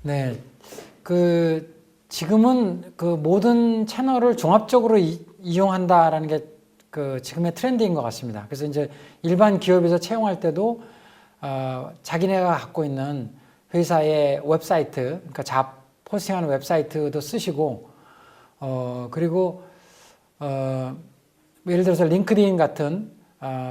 네, 지금은 모든 채널을 종합적으로 이용한다라는 게 지금의 트렌드인 것 같습니다. 그래서 이제 일반 기업에서 채용할 때도 자기네가 갖고 있는 회사의 웹사이트, 그러니까 잡 포스팅하는 웹사이트도 쓰시고, 그리고 예를 들어서 링크드인 같은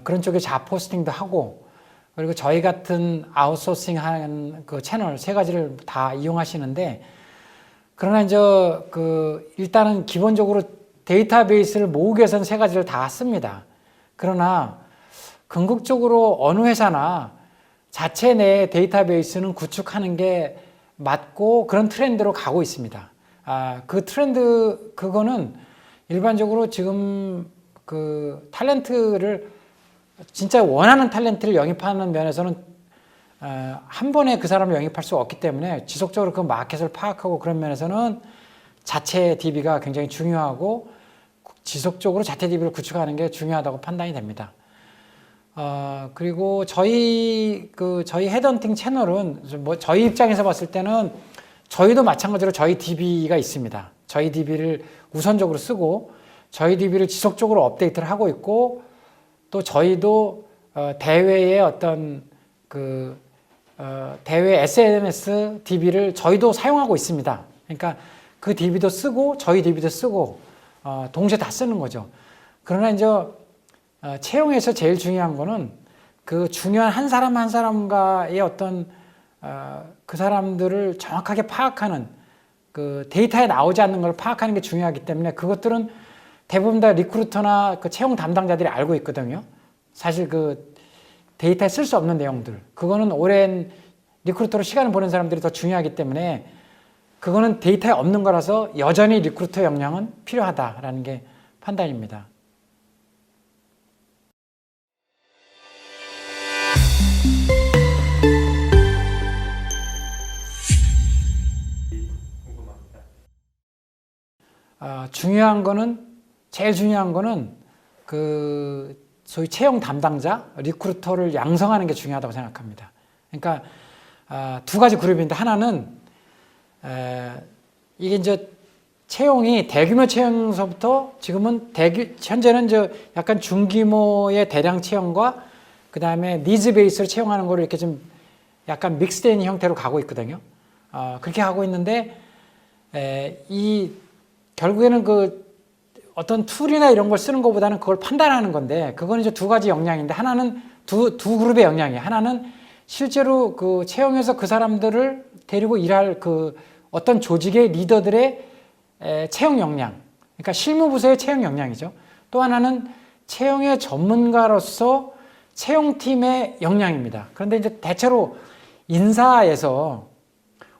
그런 쪽에 잡 포스팅도 하고, 그리고 저희 같은 아웃소싱 하는 그 채널 세 가지를 다 이용하시는데, 그러나 이제 일단은 기본적으로 데이터베이스를 모으기 위해서는 세 가지를 다 씁니다. 그러나 궁극적으로 어느 회사나 자체 내 데이터베이스는 구축하는 게 맞고 그런 트렌드로 가고 있습니다. 그 트렌드, 그거는 일반적으로 지금 탤런트를 진짜 원하는 탤런트를 영입하는 면에서는 한 번에 그 사람을 영입할 수 없기 때문에 지속적으로 그 마켓을 파악하고 그런 면에서는 자체 DB가 굉장히 중요하고 지속적으로 자체 DB를 구축하는 게 중요하다고 판단이 됩니다. 그리고 저희 헤드헌팅 채널은 저희 입장에서 봤을 때는 저희도 마찬가지로 저희 DB가 있습니다. 저희 DB를 우선적으로 쓰고 저희 DB를 지속적으로 업데이트를 하고 있고, 또 저희도 대외의 어떤 대외 SNS DB를 저희도 사용하고 있습니다. 그러니까 그 DB도 쓰고 저희 DB도 쓰고 동시에 다 쓰는 거죠. 그러나 이제 채용에서 제일 중요한 거는 그 중요한 한 사람 한 사람과의 어떤 그 사람들을 정확하게 파악하는 그 데이터에 나오지 않는 걸 파악하는 게 중요하기 때문에 그것들은 대부분 다 리크루터나 그 채용 담당자들이 알고 있거든요. 사실 그 데이터에 쓸 수 없는 내용들, 그거는 오랜 리크루터로 시간을 보낸 사람들이 더 중요하기 때문에 그거는 데이터에 없는 거라서 여전히 리크루터 역량은 필요하다라는 게 판단입니다. 제일 중요한 거는 소위 채용 담당자, 리크루터를 양성하는 게 중요하다고 생각합니다. 그러니까 두 가지 그룹인데, 하나는 이게 이제 채용이 대규모 채용서부터 지금은 현재는 약간 중규모의 대량 채용과 그 다음에 니즈 베이스로 채용하는 거를 이렇게 좀 약간 믹스된 형태로 가고 있거든요. 그렇게 하고 있는데 결국에는 어떤 툴이나 이런 걸 쓰는 것보다는 그걸 판단하는 건데, 그건 이제 두 가지 역량인데, 하나는 두 그룹의 역량이에요. 하나는 실제로 그 채용해서 그 사람들을 데리고 일할 어떤 조직의 리더들의 채용 역량, 그러니까 실무부서의 채용 역량이죠. 또 하나는 채용의 전문가로서 채용팀의 역량입니다. 그런데 이제 대체로 인사에서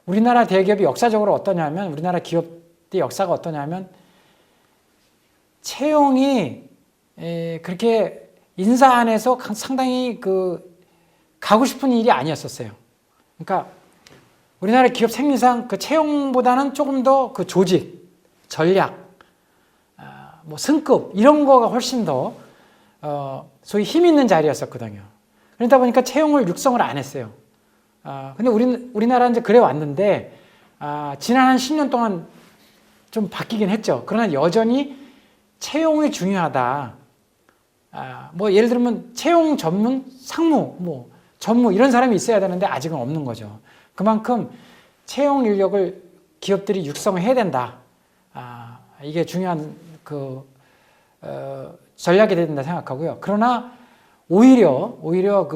우리나라 대기업이 역사적으로 어떠냐면, 우리나라 기업의 역사가 어떠냐면, 채용이 그렇게 인사 안에서 상당히 가고 싶은 일이 아니었었어요. 그러니까 우리나라 기업 생리상 채용보다는 조금 더 조직, 전략, 승급 이런 거가 훨씬 더 소위 힘 있는 자리였었거든요. 그러다 보니까 채용을 육성을 안 했어요. 근데 우리나라는 이제 그래 왔는데 지난 한 10년 동안 좀 바뀌긴 했죠. 그러나 여전히 채용이 중요하다. 예를 들면 채용 전문, 상무, 전무 이런 사람이 있어야 되는데 아직은 없는 거죠. 그만큼 채용 인력을 기업들이 육성해야 된다. 이게 중요한 전략이 된다 생각하고요. 그러나 오히려 우리나라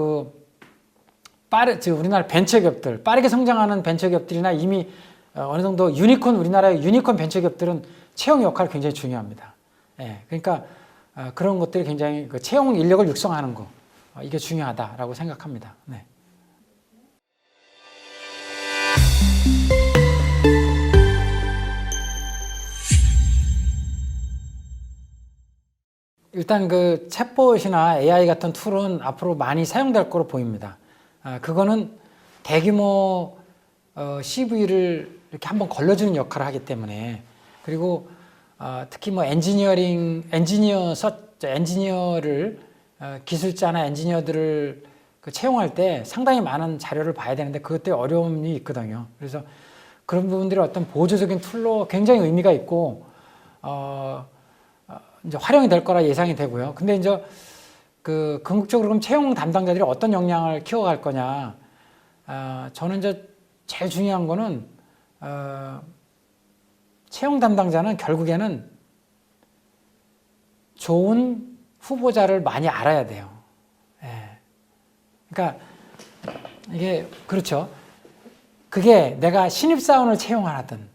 벤처기업들, 빠르게 성장하는 벤처기업들이나 이미 어느 정도 우리나라의 유니콘 벤처기업들은 채용 역할이 굉장히 중요합니다. 그러니까 그런 것들이 굉장히 채용 인력을 육성하는 거, 이게 중요하다라고 생각합니다. 네. 일단 챗봇이나 AI 같은 툴은 앞으로 많이 사용될 거로 보입니다. 그거는 대규모 CV를 이렇게 한번 걸러주는 역할을 하기 때문에, 그리고 특히 엔지니어를 기술자나 엔지니어들을 채용할 때 상당히 많은 자료를 봐야 되는데 그것 때문에 어려움이 있거든요. 그래서 그런 부분들이 어떤 보조적인 툴로 굉장히 의미가 있고 이제 활용이 될 거라 예상이 되고요. 근데 이제 그 궁극적으로 그럼 채용 담당자들이 어떤 역량을 키워갈 거냐? 저는 이제 제일 중요한 거는 채용 담당자는 결국에는 좋은 후보자를 많이 알아야 돼요. 예. 그러니까 이게 그렇죠. 그게 내가 신입사원을 채용하든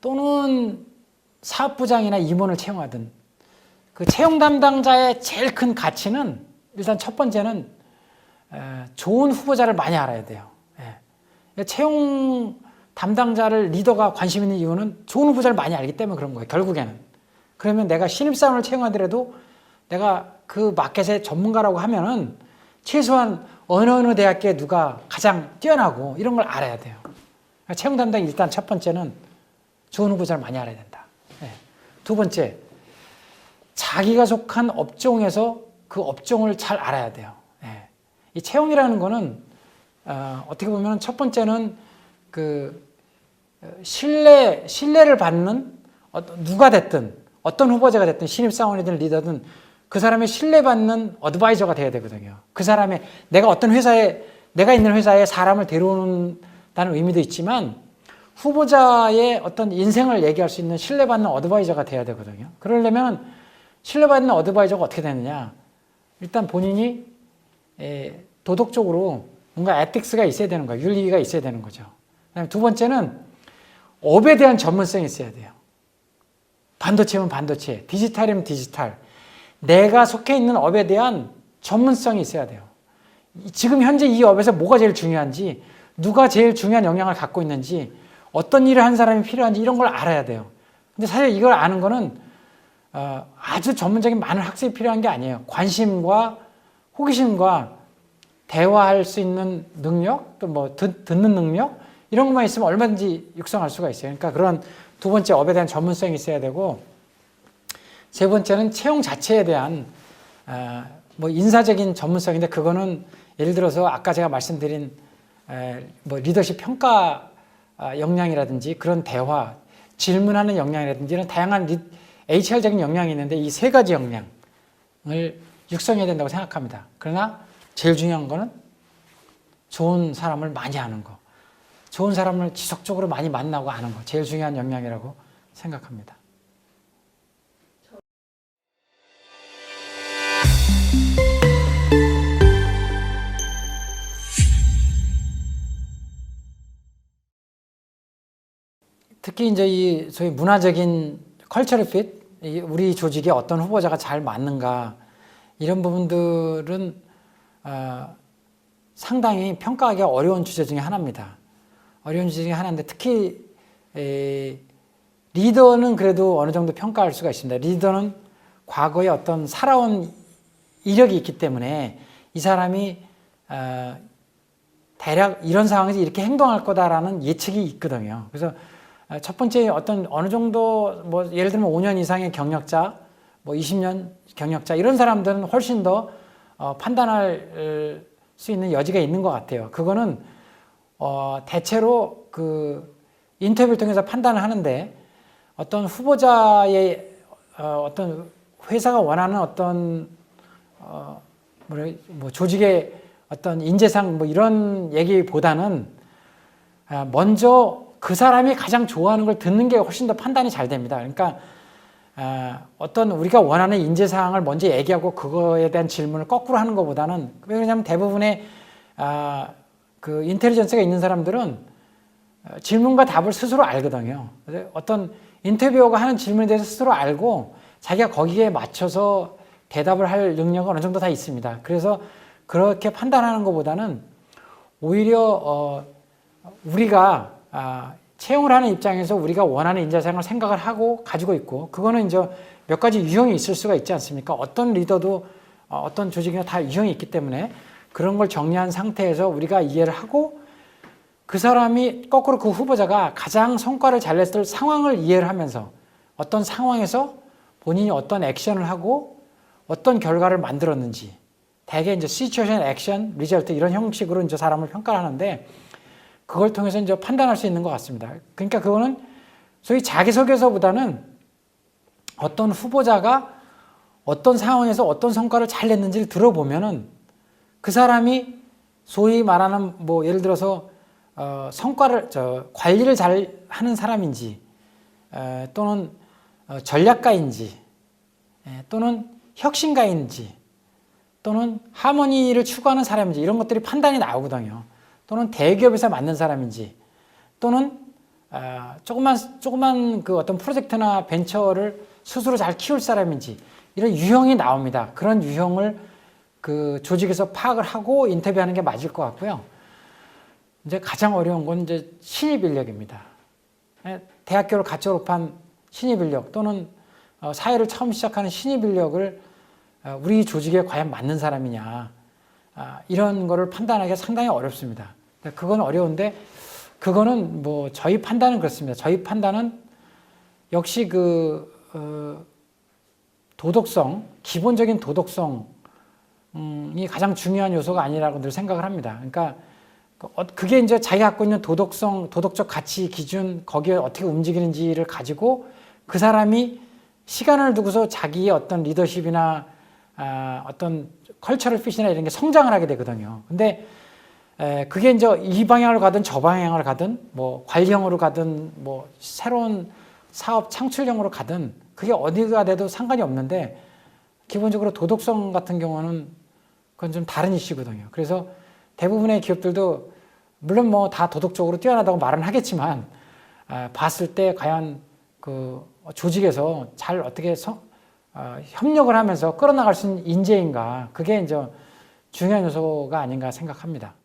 또는 사업부장이나 임원을 채용하든 그 채용 담당자의 제일 큰 가치는 일단 첫 번째는 좋은 후보자를 많이 알아야 돼요. 예. 채용 담당자를 리더가 관심 있는 이유는 좋은 후보자를 많이 알기 때문에 그런 거예요. 결국에는. 그러면 내가 신입사원을 채용하더라도 내가 그 마켓의 전문가라고 하면은 최소한 어느 대학교에 누가 가장 뛰어나고 이런 걸 알아야 돼요. 그러니까 채용 담당이 일단 첫 번째는 좋은 후보자를 많이 알아야 된다. 예. 두 번째, 자기가 속한 업종에서 그 업종을 잘 알아야 돼요. 예. 이 채용이라는 거는 어떻게 보면 첫 번째는 그 신뢰를 받는 누가 됐든 어떤 후보자가 됐든 신입사원이든 리더든 그 사람의 신뢰받는 어드바이저가 돼야 되거든요. 그 사람의 내가 있는 회사에 사람을 데려온다는 의미도 있지만 후보자의 어떤 인생을 얘기할 수 있는 신뢰받는 어드바이저가 돼야 되거든요. 그러려면 신뢰받는 어드바이저가 어떻게 되느냐? 일단 본인이 도덕적으로 뭔가 에틱스가 있어야 되는 거예요. 윤리가 있어야 되는 거죠. 그다음에 두 번째는 업에 대한 전문성이 있어야 돼요. 반도체면 반도체, 디지털이면 디지털. 내가 속해 있는 업에 대한 전문성이 있어야 돼요. 지금 현재 이 업에서 뭐가 제일 중요한지, 누가 제일 중요한 역량을 갖고 있는지, 어떤 일을 한 사람이 필요한지 이런 걸 알아야 돼요. 근데 사실 이걸 아는 거는 아주 전문적인 많은 학습이 필요한 게 아니에요. 관심과 호기심과 대화할 수 있는 능력, 또 뭐 듣는 능력 이런 것만 있으면 얼마든지 육성할 수가 있어요. 그러니까 그런 두 번째 업에 대한 전문성이 있어야 되고, 세 번째는 채용 자체에 대한 뭐 인사적인 전문성인데 그거는 예를 들어서 아까 제가 말씀드린 뭐 리더십 평가 역량이라든지 그런 대화, 질문하는 역량이라든지 이런 다양한 HR적인 역량이 있는데 이 세 가지 역량을 육성해야 된다고 생각합니다. 그러나 제일 중요한 거는 좋은 사람을 많이 아는 거, 좋은 사람을 지속적으로 많이 만나고 아는 거, 제일 중요한 역량이라고 생각합니다. 특히 이제 이 소위 문화적인 컬처럴 핏, 우리 조직에 어떤 후보자가 잘 맞는가 이런 부분들은 상당히 평가하기 어려운 주제 중에 하나입니다. 어려운 주제 중에 하나인데 특히 리더는 그래도 어느 정도 평가할 수가 있습니다. 리더는 과거에 어떤 살아온 이력이 있기 때문에 이 사람이 대략 이런 상황에서 이렇게 행동할 거다라는 예측이 있거든요. 그래서 첫 번째 어느 정도 뭐 예를 들면 5년 이상의 경력자, 뭐 20년 경력자 이런 사람들은 훨씬 더 판단할 수 있는 여지가 있는 것 같아요. 그거는 대체로 그 인터뷰를 통해서 판단을 하는데 어떤 후보자의 어떤 회사가 원하는 어떤 뭐 조직의 어떤 인재상 뭐 이런 얘기보다는 먼저 그 사람이 가장 좋아하는 걸 듣는 게 훨씬 더 판단이 잘 됩니다. 그러니까 어떤 우리가 원하는 인재사항을 먼저 얘기하고 그거에 대한 질문을 거꾸로 하는 것보다는, 왜냐하면 대부분의 그 인텔리전스가 있는 사람들은 질문과 답을 스스로 알거든요. 어떤 인터뷰어가 하는 질문에 대해서 스스로 알고 자기가 거기에 맞춰서 대답을 할 능력은 어느 정도 다 있습니다. 그래서 그렇게 판단하는 것보다는 오히려 우리가 채용을 하는 입장에서 우리가 원하는 인재상을 생각을 하고 가지고 있고, 그거는 이제 몇 가지 유형이 있을 수가 있지 않습니까? 어떤 리더도 어떤 조직이나 다 유형이 있기 때문에 그런 걸 정리한 상태에서 우리가 이해를 하고 그 사람이 거꾸로 그 후보자가 가장 성과를 잘 냈을 상황을 이해를 하면서 어떤 상황에서 본인이 어떤 액션을 하고 어떤 결과를 만들었는지, 대개 이제 시츄에이션, 액션, 리절트 이런 형식으로 이제 사람을 평가를 하는데, 그걸 통해서 이제 판단할 수 있는 것 같습니다. 그러니까 그거는 소위 자기소개서보다는 어떤 후보자가 어떤 상황에서 어떤 성과를 잘 냈는지를 들어보면은 그 사람이 소위 말하는 뭐 예를 들어서 관리를 잘 하는 사람인지 또는 전략가인지 또는 혁신가인지 또는 하모니를 추구하는 사람인지 이런 것들이 판단이 나오거든요. 또는 대기업에서 맞는 사람인지 또는 조그만 그 어떤 프로젝트나 벤처를 스스로 잘 키울 사람인지 이런 유형이 나옵니다. 그런 유형을 그 조직에서 파악을 하고 인터뷰하는 게 맞을 것 같고요. 이제 가장 어려운 건 이제 신입 인력입니다. 대학교를 갓 졸업한 신입 인력 또는 사회를 처음 시작하는 신입 인력을 우리 조직에 과연 맞는 사람이냐 이런 거를 판단하기가 상당히 어렵습니다. 그건 어려운데 그거는 뭐 저희 판단은 그렇습니다. 저희 판단은 역시 그 도덕성, 기본적인 도덕성이 가장 중요한 요소가 아니라고 늘 생각을 합니다. 그러니까 그게 이제 자기가 갖고 있는 도덕성, 도덕적 가치 기준 거기에 어떻게 움직이는지를 가지고 그 사람이 시간을 두고서 자기의 어떤 리더십이나 어떤 컬처럴 핏이나 이런 게 성장을 하게 되거든요. 근데 그게 이제 이 방향을 가든 저 방향을 가든 뭐 관리형으로 가든 뭐 새로운 사업 창출형으로 가든 그게 어디가 돼도 상관이 없는데 기본적으로 도덕성 같은 경우는 그건 좀 다른 이슈거든요. 그래서 대부분의 기업들도 물론 뭐 다 도덕적으로 뛰어나다고 말은 하겠지만 봤을 때 과연 그 조직에서 잘 어떻게 협력을 하면서 끌어나갈 수 있는 인재인가 그게 이제 중요한 요소가 아닌가 생각합니다.